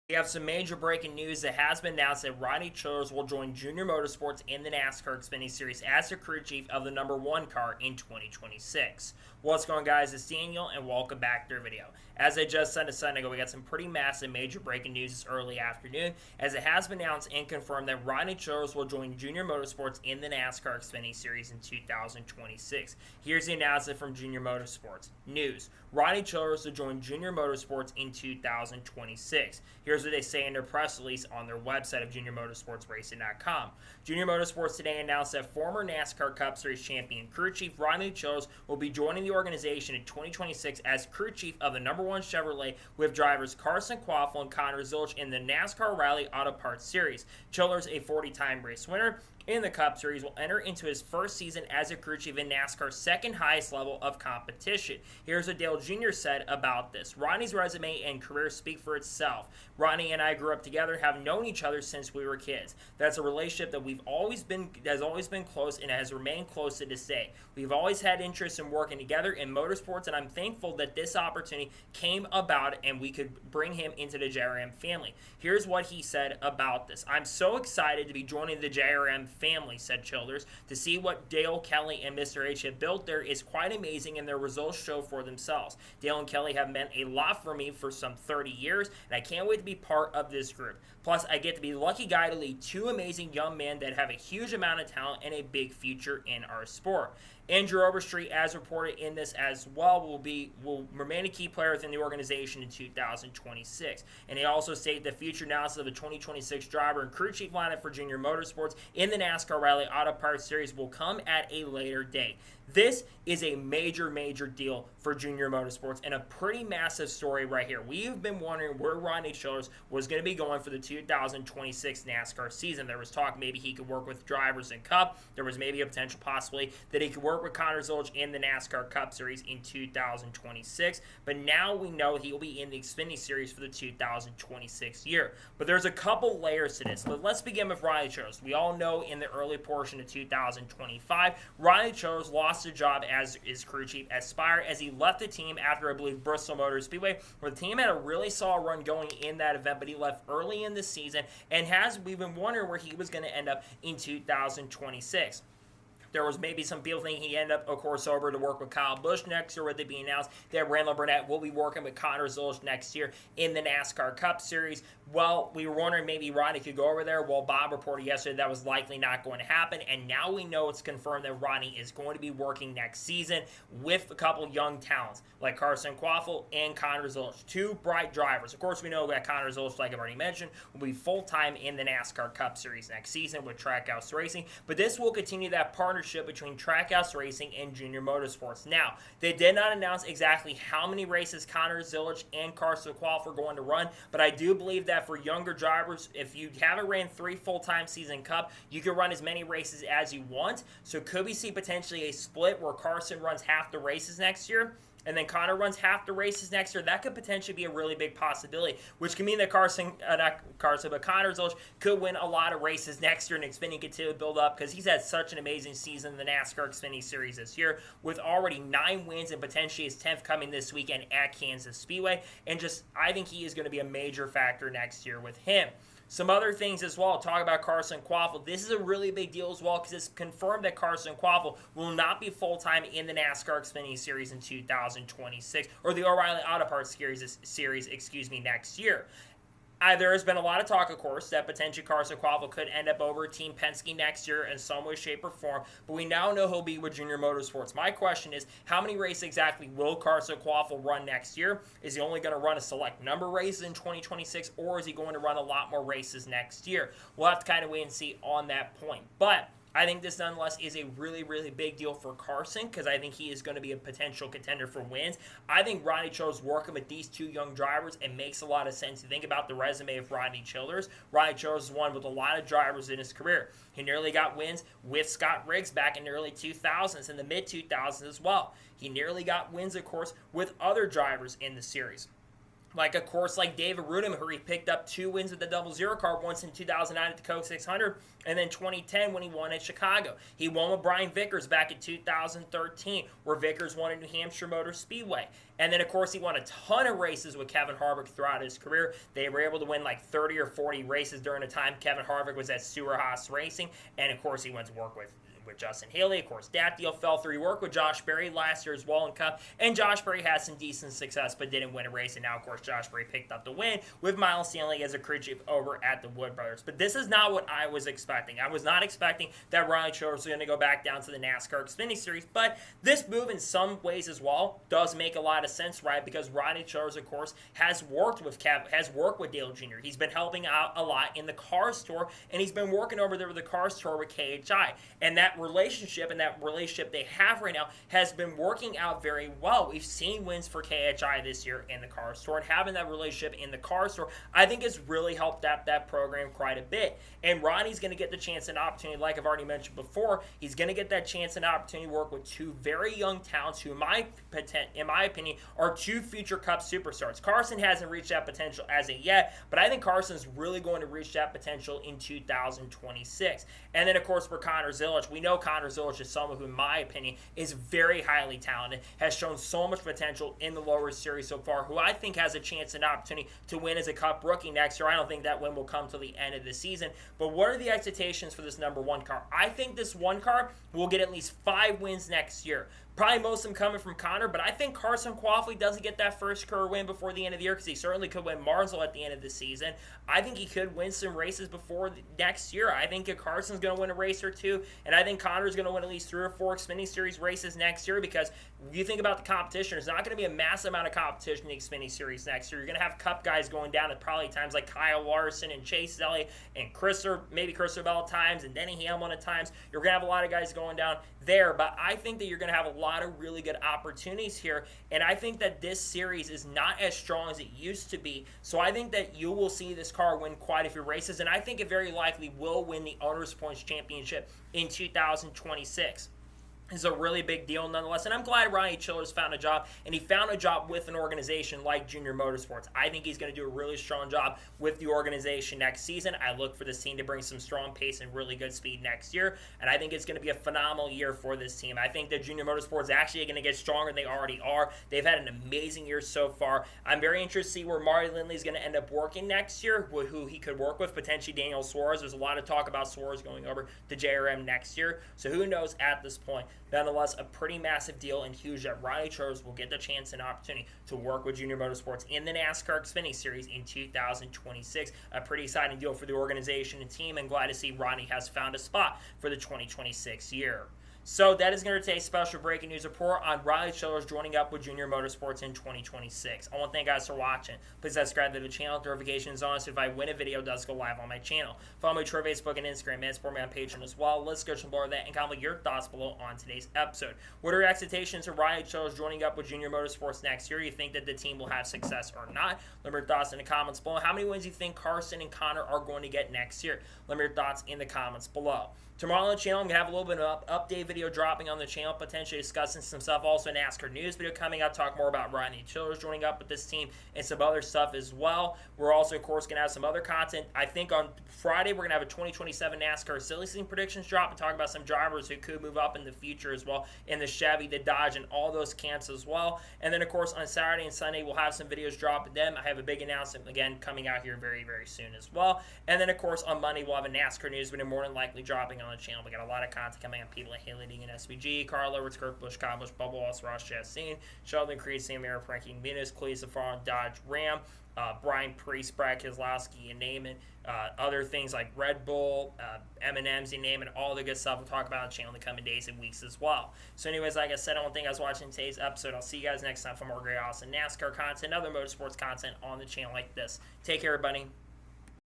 We have some major breaking news that has been announced that Rodney Childers will join Junior Motorsports in the NASCAR Xfinity Series as the crew chief of the number one car in 2026. What's going on, guys? It's Daniel, and welcome back to our video. As I just said a second ago, we got some pretty massive major breaking news this early afternoon, as it has been announced and confirmed that Rodney Childers will join Junior Motorsports in the NASCAR Xfinity Series in 2026. Here's the announcement from Junior Motorsports. News: Rodney Childers will join Junior Motorsports in 2026. Here's what they say in their press release on their website of juniormotorsportsracing.com. Junior Motorsports today announced that former NASCAR Cup Series champion crew chief Rodney Childers will be joining the organization in 2026 as crew chief of the number one Chevrolet, with drivers Carson Quaffle and Connor Zilch in the NASCAR Rally Auto Parts Series. Childers, a 40-time race winner in the Cup Series, will enter into his first season as a crew chief in NASCAR's second highest level of competition. Here's what Dale Jr. said about this. Rodney's resume and career speak for itself. Rodney and I grew up together, have known each other since we were kids. That's a relationship that has always been close and has remained close to this day. We've always had interest in working together in motorsports, and I'm thankful that this opportunity came about and we could bring him into the JRM family. Here's what he said about this. I'm so excited to be joining the JRM family, said Childers. To see what Dale Kelly and Mr. H have built there is quite amazing, and their results show for themselves. Dale and Kelly have meant a lot for me for some 30 years, and I can't wait to be part of this group. Plus, I get to be the lucky guy to lead two amazing young men that have a huge amount of talent and a big future in our sport. Andrew Overstreet, as reported in this as well, will remain a key player within the organization in 2026. And they also state the future analysis of the 2026 driver and crew chief lineup for Junior Motorsports in the NASCAR Rally Auto Parts Series will come at a later date. This is a major, major deal for Junior Motorsports and a pretty massive story right here. We have been wondering where Rodney Childers was going to be going for the 2026 NASCAR season. There was talk maybe he could work with drivers in Cup. There was maybe a potential possibility that he could work with Connor Zilch in the NASCAR Cup Series in 2026. But now we know he will be in the Xfinity Series for the 2026 year. But there's a couple layers to this. But let's begin with Rodney Childers. We all know in the early portion of 2025, Rodney Childers lost a job as his crew chief at Spire as he left the team after, I believe, Bristol Motor Speedway, where the team had a really solid run going in that event, but he left early in the season, and we've been wondering where he was going to end up in 2026. There was maybe some people thinking he ended up, of course, over to work with Kyle Busch next year, with it being announced that Randall Burnett will be working with Connor Zilch next year in the NASCAR Cup Series. Well, we were wondering maybe Rodney could go over there. Well, Bob reported yesterday that was likely not going to happen, and now we know it's confirmed that Rodney is going to be working next season with a couple young talents like Carson Quaffle and Connor Zilch, two bright drivers. Of course, we know that Connor Zilch, like I've already mentioned, will be full-time in the NASCAR Cup Series next season with Trackhouse Racing, but this will continue that partnership between Trackhouse Racing and Junior Motorsports. Now, they did not announce exactly how many races Connor Zilch and Carson Quaffle are going to run, but I do believe that for younger drivers, if you haven't ran 3 full-time season Cup, you can run as many races as you want. So could we see potentially a split where Carson runs half the races next year, and then Connor runs half the races next year? That could potentially be a really big possibility, which can mean that Connor Zilch could win a lot of races next year, and Xfinity continue to build up, because he's had such an amazing season in the NASCAR Xfinity Series this year, with already 9 wins and potentially his 10th coming this weekend at Kansas Speedway. And I think he is going to be a major factor next year with him. Some other things as well, talk about Carson Quaffle. This is a really big deal as well, because it's confirmed that Carson Quaffle will not be full-time in the NASCAR Xfinity Series in 2026, or the O'Reilly Auto Parts Series, next year. There has been a lot of talk, of course, that potentially Carson Quaffle could end up over Team Penske next year in some way, shape, or form, but we now know he'll be with Junior Motorsports. My question is, how many races exactly will Carson Quaffle run next year? Is he only going to run a select number of races in 2026, or is he going to run a lot more races next year? We'll have to kind of wait and see on that point. But I think this, nonetheless, is a really, really big deal for Carson, because I think he is going to be a potential contender for wins. I think Rodney Childers working with these two young drivers, it makes a lot of sense. You think about the resume of Rodney Childers. Rodney Childers won with a lot of drivers in his career. He nearly got wins with Scott Riggs back in the early 2000s and the mid-2000s as well. He nearly got wins, of course, with other drivers in the series. Like a course like David Rudem, who he picked up 2 wins with the Double Zero car, once in 2009 at the Coke 600, and then 2010 when he won at Chicago. He won with Brian Vickers back in 2013, where Vickers won at New Hampshire Motor Speedway. And then, of course, he won a ton of races with Kevin Harvick throughout his career. They were able to win like 30 or 40 races during the time Kevin Harvick was at Stewart Haas Racing. And, of course, he went to work with Justin Haley. Of course, that deal fell through. He worked with Josh Berry last year as well in Cup, and Josh Berry had some decent success but didn't win a race, and now, of course, Josh Berry picked up the win with Miles Stanley as a crew chief over at the Wood Brothers. But this is not what I was expecting. I was not expecting that Rodney Childers was going to go back down to the NASCAR Xfinity Series, but this move in some ways as well does make a lot of sense, right? Because Rodney Childers, of course, has worked with Dale Jr. He's been helping out a lot in the car store, and he's been working over there with the car store with KHI, and that relationship they have right now has been working out very well. We've seen wins for KHI this year in the car store, and having that relationship in the car store, I think has really helped that program quite a bit. And Rodney's going to get the chance and opportunity, like I've already mentioned before, he's going to get that chance and opportunity to work with 2 very young talents who, in my opinion, are 2 future Cup superstars. Carson hasn't reached that potential as of yet, but I think Carson's really going to reach that potential in 2026. And then, of course, for Connor Zilisch, we know Connor Zilisch is someone who, in my opinion, is very highly talented, has shown so much potential in the lower series so far, who I think has a chance and opportunity to win as a Cup rookie next year. I don't think that win will come till the end of the season, but what are the expectations for this number 1 car? I think this 1 car will get at least 5 wins next year. Probably most of them coming from Connor, but I think Carson Quaffley doesn't get that first career win before the end of the year, because he certainly could win Martinsville at the end of the season. I think he could win some races before next year. I think Carson's going to win a race or 2, and I think Connor's going to win at least 3 or 4 Xfinity Series races next year, because you think about the competition, there's not going to be a massive amount of competition in the Xfinity Series next year. You're going to have Cup guys going down at probably times like Kyle Larson and Chase Elliott and maybe Chris Bell at times, and Denny Hamlin at times. You're going to have a lot of guys going down there, but I think that you're going to have a lot of really good opportunities here, and I think that this series is not as strong as it used to be, so I think that you will see this car win quite a few races, and I think it very likely will win the Owners Points Championship in 2026. Is a really big deal nonetheless, and I'm glad Rodney Childers found a job, and he found a job with an organization like Junior Motorsports. I think he's going to do a really strong job with the organization next season. I look for this team to bring some strong pace and really good speed next year, and I think it's going to be a phenomenal year for this team. I think that Junior Motorsports is actually going to get stronger than they already are. They've had an amazing year so far. I'm very interested to see where Marty Lindley is going to end up working next year, who he could work with, potentially Daniel Suarez. There's a lot of talk about Suarez going over to JRM next year, so who knows at this point. Nonetheless, a pretty massive deal and huge that Rodney Childers will get the chance and opportunity to work with Junior Motorsports in the NASCAR Xfinity Series in 2026. A pretty exciting deal for the organization and team, and glad to see Rodney has found a spot for the 2026 year. So that is going to take a special breaking news report on Rodney Childers joining up with Junior Motorsports in 2026. I want to thank you guys for watching. Please subscribe to the channel. Notifications on, so if I win a video, it does go live on my channel. Follow me on Twitter, Facebook, and Instagram, and support me on Patreon as well. Let's go some more of that and comment your thoughts below on today's episode. What are your expectations of Rodney Childers joining up with Junior Motorsports next year? Do you think that the team will have success or not? Let me know your thoughts in the comments below. How many wins do you think Carson and Connor are going to get next year? Let me know your thoughts in the comments below. Tomorrow on the channel, I'm going to have a little bit of an update video dropping on the channel, potentially discussing some stuff. Also, an NASCAR news video coming up, talk more about Rodney Childers joining up with this team and some other stuff as well. We're also, of course, going to have some other content. I think on Friday, we're going to have a 2027 NASCAR silly season predictions drop and talk about some drivers who could move up in the future as well in the Chevy, the Dodge, and all those camps as well. And then, of course, on Saturday and Sunday, we'll have some videos dropping them. I have a big announcement, again, coming out here very, very soon as well. And then, of course, on Monday, we'll have a NASCAR news video more than likely dropping on the channel. We got a lot of content coming on people like Haley Deegan, SVG, Carl Edwards, Kurt Busch, Kyle Busch, Bubba Wallace, Ross Chastain, Sheldon Creed, Sam Air, Frankie Venus, Clea Safar, Dodge Ram, Brian Priest, Brad Keselowski, and Naaman. Other things like Red Bull, M&M's, you name it, all the good stuff we'll talk about on the channel in the coming days and weeks as well. So anyways, like I said, I want to thank you guys for watching today's episode. I'll see you guys next time for more great, awesome NASCAR content, other motorsports content on the channel like this. Take care, everybody.